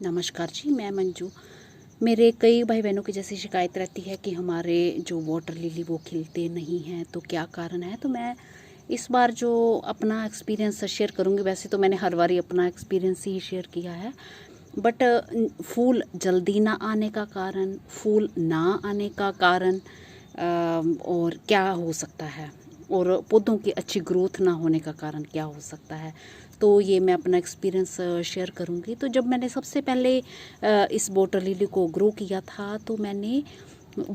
नमस्कार जी, मैं मंजू। मेरे कई भाई बहनों की जैसी शिकायत रहती है कि हमारे जो वाटर लिली वो खिलते नहीं हैं, तो क्या कारण है। तो मैं इस बार जो अपना एक्सपीरियंस शेयर करूँगी। वैसे तो मैंने हर बार ही अपना एक्सपीरियंस ही शेयर किया है, बट फूल जल्दी ना आने का कारण, फूल ना आने का कारण और क्या हो सकता है, और पौधों की अच्छी ग्रोथ ना होने का कारण क्या हो सकता है, तो ये मैं अपना एक्सपीरियंस शेयर करूँगी। तो जब मैंने सबसे पहले इस वाटर लिली को ग्रो किया था, तो मैंने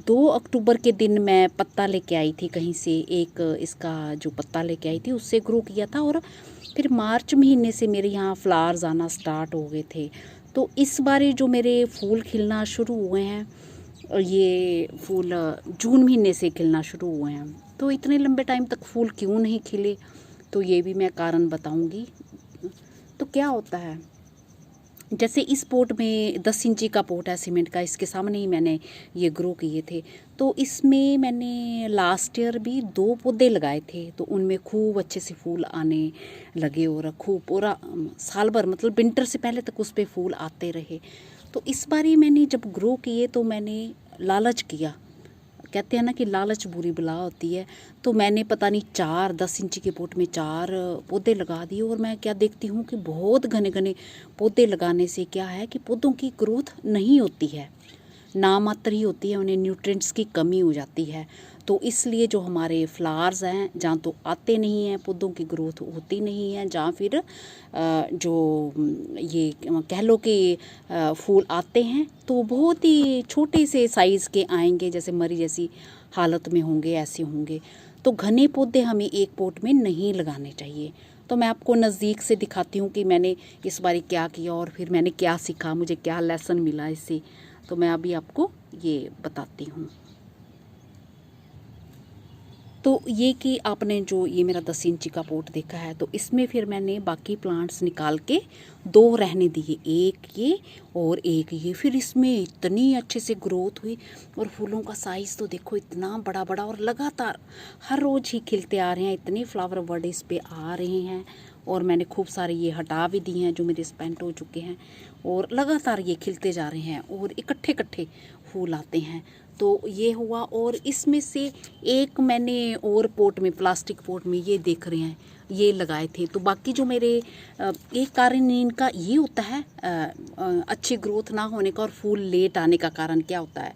2 अक्टूबर के दिन मैं पत्ता लेके आई थी कहीं से, एक इसका जो पत्ता लेके आई थी उससे ग्रो किया था, और फिर मार्च महीने से मेरे यहाँ फ्लावर्स आना स्टार्ट हो गए थे। तो इस बार जो मेरे फूल खिलना शुरू हुए हैं, ये फूल जून महीने से खिलना शुरू हुए हैं। तो इतने लंबे टाइम तक फूल क्यों नहीं खिले, तो ये भी मैं कारण बताऊंगी। तो क्या होता है, जैसे इस पोट में 10 इंची का पोट है सीमेंट का, इसके सामने ही मैंने ये ग्रो किए थे। तो इसमें मैंने लास्ट ईयर भी 2 पौधे लगाए थे, तो उनमें खूब अच्छे से फूल आने लगे, और खूब पूरा साल भर, मतलब विंटर से पहले तक उस पर फूल आते रहे। तो इस बार ही मैंने जब ग्रो किए तो मैंने लालच किया, कहते हैं ना कि लालच बुरी बला होती है। तो मैंने पता नहीं 4-10 इंची के पोट में 4 पौधे लगा दिए, और मैं क्या देखती हूँ कि बहुत घने घने पौधे लगाने से क्या है कि पौधों की ग्रोथ नहीं होती है, नामात्र ही होती है, उन्हें न्यूट्रिएंट्स की कमी हो जाती है। तो इसलिए जो हमारे फ्लावर्स हैं, जहाँ तो आते नहीं हैं, पौधों की ग्रोथ होती नहीं है, जहाँ फिर जो ये कह लो कि फूल आते हैं तो बहुत ही छोटे से साइज़ के आएंगे, जैसे मरी जैसी हालत में होंगे, ऐसे होंगे। तो घने पौधे हमें एक पोट में नहीं लगाने चाहिए। तो मैं आपको नज़दीक से दिखाती हूँ कि मैंने इस बार क्या किया और फिर मैंने क्या सीखा, मुझे क्या लेसन मिला इससे। तो मैं अभी आपको ये बताती हूँ। तो ये कि आपने जो ये मेरा 10 इंची का पोट देखा है, तो इसमें फिर मैंने बाकी प्लांट्स निकाल के 2 रहने दिए, एक ये और एक ये। फिर इसमें इतनी अच्छे से ग्रोथ हुई, और फूलों का साइज़ तो देखो इतना बड़ा बड़ा, और लगातार हर रोज़ ही खिलते आ रहे हैं, इतने फ्लावर बर्ड इस पे आ रहे हैं। और मैंने खूब सारे ये हटा भी दिए हैं जो मेरे स्पेंट हो चुके हैं, और लगातार ये खिलते जा रहे हैं और इकट्ठे इकट्ठे फूल आते हैं। तो ये हुआ, और इसमें से एक मैंने और पोट में, प्लास्टिक पोट में, ये देख रहे हैं, ये लगाए थे। तो बाकी जो मेरे एक कारण इनका ये होता है अच्छी ग्रोथ ना होने का और फूल लेट आने का कारण क्या होता है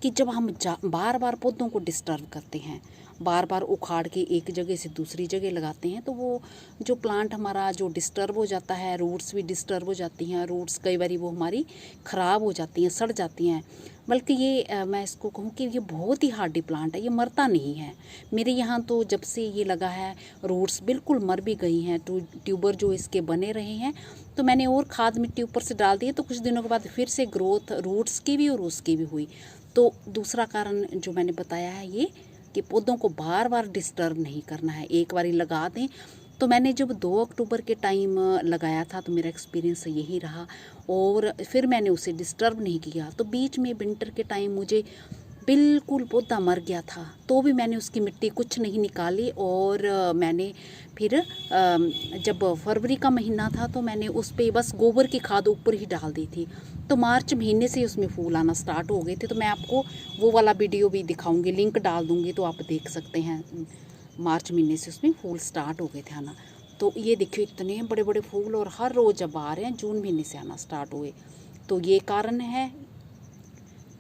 कि जब हम बार बार पौधों को डिस्टर्ब करते हैं, बार बार उखाड़ के एक जगह से दूसरी जगह लगाते हैं, तो वो जो प्लांट हमारा जो डिस्टर्ब हो जाता है, रूट्स भी डिस्टर्ब हो जाती हैं, रूट्स कई बार वो हमारी ख़राब हो जाती हैं, सड़ जाती हैं। बल्कि ये मैं इसको कहूँ कि ये बहुत ही हार्डी प्लांट है, ये मरता नहीं है। मेरे यहाँ तो जब से ये लगा है, रूट्स बिल्कुल मर भी गई हैं, ट्यूबर जो इसके बने रहे हैं। तो मैंने और खाद मिट्टी ऊपर से डाल दी, तो कुछ दिनों के बाद फिर से ग्रोथ रूट्स की भी और उसकी भी हुई। तो दूसरा कारण जो मैंने बताया है ये कि पौधों को बार बार डिस्टर्ब नहीं करना है, एक बारी लगा दें। तो मैंने जब 2 अक्टूबर के टाइम लगाया था, तो मेरा एक्सपीरियंस यही रहा, और फिर मैंने उसे डिस्टर्ब नहीं किया। तो बीच में विंटर के टाइम मुझे बिल्कुल पौधा मर गया था, तो भी मैंने उसकी मिट्टी कुछ नहीं निकाली, और मैंने फिर जब फरवरी का महीना था, तो मैंने उस पर बस गोबर की खाद ऊपर ही डाल दी थी। तो मार्च महीने से उसमें फूल आना स्टार्ट हो गए थे। तो मैं आपको वो वाला वीडियो भी दिखाऊंगी, लिंक डाल दूंगी, तो आप देख सकते हैं। मार्च महीने से उसमें फूल स्टार्ट हो गए थे आना। तो ये देखिए इतने बड़े बड़े फूल, और हर रोज़ जब आ रहे हैं, जून महीने से आना स्टार्ट हुए। तो ये कारण है।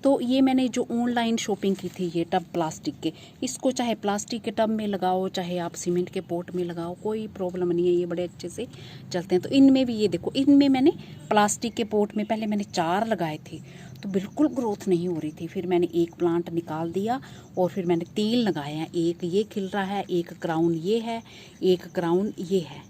तो ये मैंने जो ऑनलाइन शॉपिंग की थी, ये टब प्लास्टिक के, इसको चाहे प्लास्टिक के टब में लगाओ, चाहे आप सीमेंट के पोट में लगाओ, कोई प्रॉब्लम नहीं है, ये बड़े अच्छे से चलते हैं। तो इनमें भी ये देखो, इनमें मैंने प्लास्टिक के पोट में पहले मैंने 4 लगाए थे, तो बिल्कुल ग्रोथ नहीं हो रही थी। फिर मैंने एक प्लांट निकाल दिया, और फिर मैंने 3 लगाए हैं, एक ये खिल रहा है, एक क्राउन ये है, एक क्राउन ये है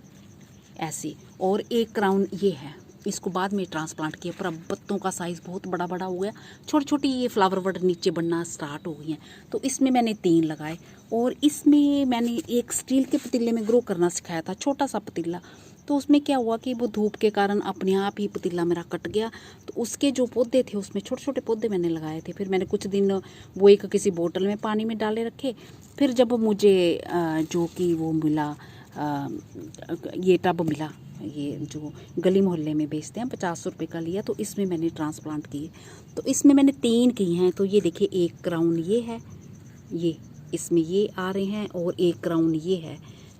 ऐसे, और एक क्राउन ये है। इसको बाद में ट्रांसप्लांट किया, पर अब पत्तों का साइज़ बहुत बड़ा बड़ा हो गया, छोटी छोटी ये फ्लावर बर्ड नीचे बनना स्टार्ट हो गई हैं। तो इसमें मैंने 3 लगाए, और इसमें मैंने एक स्टील के पतीले में ग्रो करना सिखाया था, छोटा सा पतीला। तो उसमें क्या हुआ कि वो धूप के कारण अपने आप ही पतीला मेरा कट गया। तो उसके जो पौधे थे, उसमें छोटे छोटे पौधे मैंने लगाए थे। फिर मैंने कुछ दिन वो एक किसी बोतल में पानी में डाले रखे। फिर जब मुझे जो कि वो मिला, ये टब मिला, ये जो गली मोहल्ले में बेचते हैं, 50 रुपये का लिया। तो इसमें मैंने ट्रांसप्लांट किए। तो इसमें मैंने 3 किए हैं। तो ये देखिए, एक क्राउन ये है, ये इसमें ये आ रहे हैं, और एक क्राउन ये है,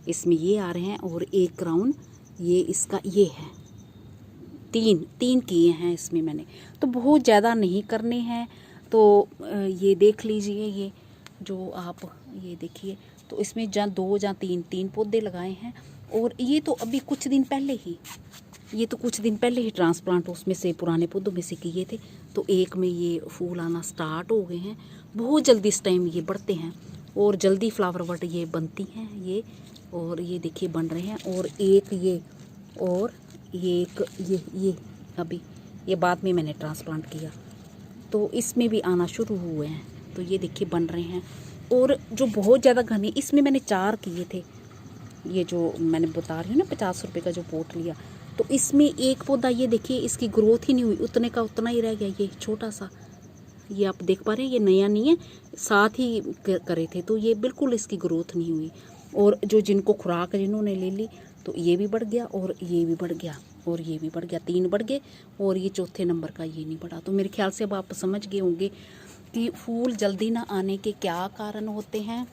इसमें ये आ रहे हैं, और एक क्राउन ये इसका ये है। 3 किए हैं इसमें मैंने। तो बहुत ज़्यादा नहीं करने हैं। तो ये देख लीजिए, ये जो आप ये देखिए, तो इसमें जहाँ 2 जहाँ 3 पौधे लगाए हैं। और ये तो अभी कुछ दिन पहले ही, ये तो कुछ दिन पहले ही ट्रांसप्लांट उसमें से पुराने पौधों में से किए थे। तो एक में ये फूल आना स्टार्ट हो गए हैं। बहुत जल्दी इस टाइम ये बढ़ते हैं और जल्दी फ्लावर बड ये बनती हैं ये। और ये देखिए बन रहे हैं। और एक ये, और ये एक ये अभी ये बाद में मैंने ट्रांसप्लांट किया। तो इसमें भी आना शुरू हुए हैं। तो ये देखिए बन रहे हैं। और जो बहुत ज़्यादा घने, इसमें मैंने 4 किए थे। ये जो मैंने बता रही हूँ ना, 50 रुपये का जो पोट लिया। तो इसमें एक पौधा ये देखिए, इसकी ग्रोथ ही नहीं हुई, उतने का उतना ही रह गया। ये छोटा सा, ये आप देख पा रहे हैं, ये नया नहीं है, साथ ही करे थे। तो ये बिल्कुल इसकी ग्रोथ नहीं हुई। और जो जिनको खुराक जिन्होंने ले ली, तो ये भी बढ़ गया, और ये भी बढ़ गया, और ये भी बढ़ गया। 3 बढ़ गए, और ये चौथे नंबर का ये नहीं बढ़ा। तो मेरे ख्याल से अब आप समझ गए होंगे कि फूल जल्दी ना आने के क्या कारण होते हैं।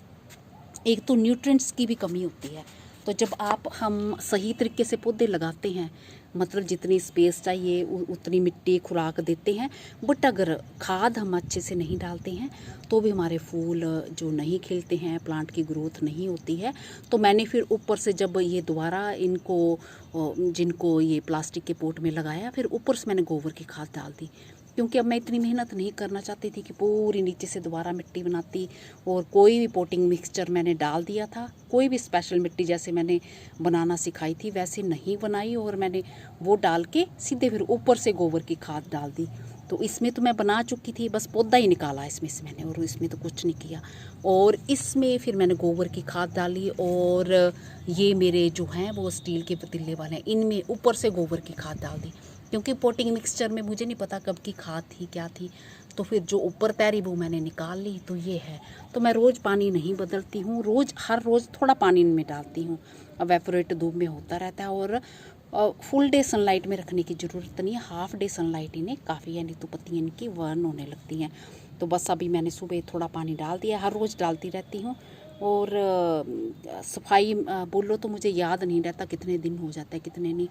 एक तो न्यूट्रिएंट्स की भी कमी होती है। तो जब हम सही तरीके से पौधे लगाते हैं, मतलब जितनी स्पेस चाहिए उतनी मिट्टी खुराक देते हैं, बट अगर खाद हम अच्छे से नहीं डालते हैं तो भी हमारे फूल जो नहीं खिलते हैं, प्लांट की ग्रोथ नहीं होती है। तो मैंने फिर ऊपर से जब ये दोबारा इनको जिनको ये प्लास्टिक के पोट में लगाया, फिर ऊपर से मैंने गोबर की खाद डाल दी। क्योंकि अब मैं इतनी मेहनत नहीं करना चाहती थी कि पूरी नीचे से दोबारा मिट्टी बनाती। और कोई भी पोटिंग मिक्सचर मैंने डाल दिया था, कोई भी स्पेशल मिट्टी जैसे मैंने बनाना सिखाई थी वैसे नहीं बनाई, और मैंने वो डाल के सीधे फिर ऊपर से गोबर की खाद डाल दी। तो इसमें तो मैं बना चुकी थी, बस पौधा ही निकाला इसमें से मैंने, और इसमें तो कुछ नहीं किया। और इसमें फिर मैंने गोबर की खाद डाली। और ये मेरे जो हैं वो स्टील के पतीले वाले हैं, इनमें ऊपर से गोबर की खाद डाल दी। क्योंकि पोटिंग मिक्सचर में मुझे नहीं पता कब की खाद थी क्या थी। तो फिर जो ऊपर तैरी वो मैंने निकाल ली। तो ये है। तो मैं रोज़ पानी नहीं बदलती हूँ, हर रोज़ थोड़ा पानी इनमें डालती हूँ। एवेपोरेट धूप में होता रहता है। और फुल डे सनलाइट में रखने की ज़रूरत नहीं है, हाफ डे सनलाइट इन्हें काफ़ी है, नहीं तो पत्तियाँ इनकी बर्न होने लगती हैं। तो बस अभी मैंने सुबह थोड़ा पानी डाल दिया, हर रोज़ डालती रहती हूँ। और सफाई बोलो तो मुझे याद नहीं रहता कितने दिन हो जाता है कितने नहीं।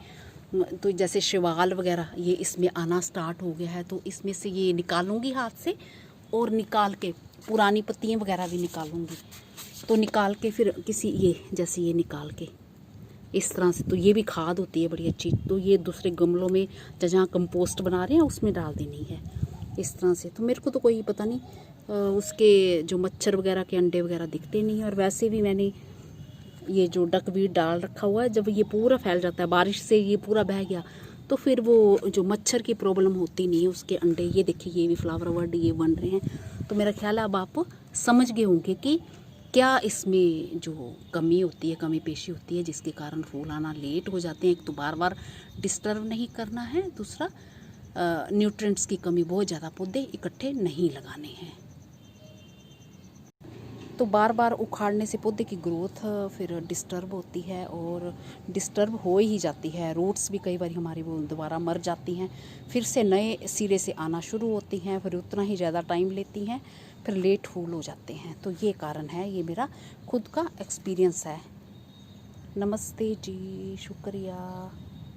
तो जैसे शिवाल वगैरह ये इसमें आना स्टार्ट हो गया है। तो इसमें से ये निकालूंगी हाथ से, और निकाल के पुरानी पत्तियाँ वगैरह भी निकालूंगी। तो निकाल के फिर किसी ये जैसे ये निकाल के इस तरह से, तो ये भी खाद होती है बड़ी अच्छी। तो ये दूसरे गमलों में जहाँ कंपोस्ट बना रहे हैं उसमें डाल देनी है इस तरह से। तो मेरे को तो कोई पता नहीं, उसके जो मच्छर वगैरह के अंडे वगैरह दिखते नहीं हैं। और वैसे भी मैंने ये जो डकवीट डाल रखा हुआ है, जब ये पूरा फैल जाता है, बारिश से ये पूरा बह गया, तो फिर वो जो मच्छर की प्रॉब्लम होती नहीं है। उसके अंडे ये देखिए, ये भी फ्लावर बड ये बन रहे हैं। तो मेरा ख्याल है अब आप समझ गए होंगे कि क्या इसमें जो कमी होती है, कमी पेशी होती है, जिसके कारण फूल आना लेट हो जाते हैं। एक तो बार बार डिस्टर्ब नहीं करना है, दूसरा न्यूट्रिएंट्स की कमी, बहुत ज़्यादा पौधे इकट्ठे नहीं लगाने हैं। तो बार बार उखाड़ने से पौधे की ग्रोथ फिर डिस्टर्ब होती है, और डिस्टर्ब हो ही जाती है। रूट्स भी कई बार हमारी वो दोबारा मर जाती हैं, फिर से नए सिरे से आना शुरू होती हैं, फिर उतना ही ज़्यादा टाइम लेती हैं, फिर लेट फूल हो जाते हैं। तो ये कारण है, ये मेरा खुद का एक्सपीरियंस है। नमस्ते जी, शुक्रिया।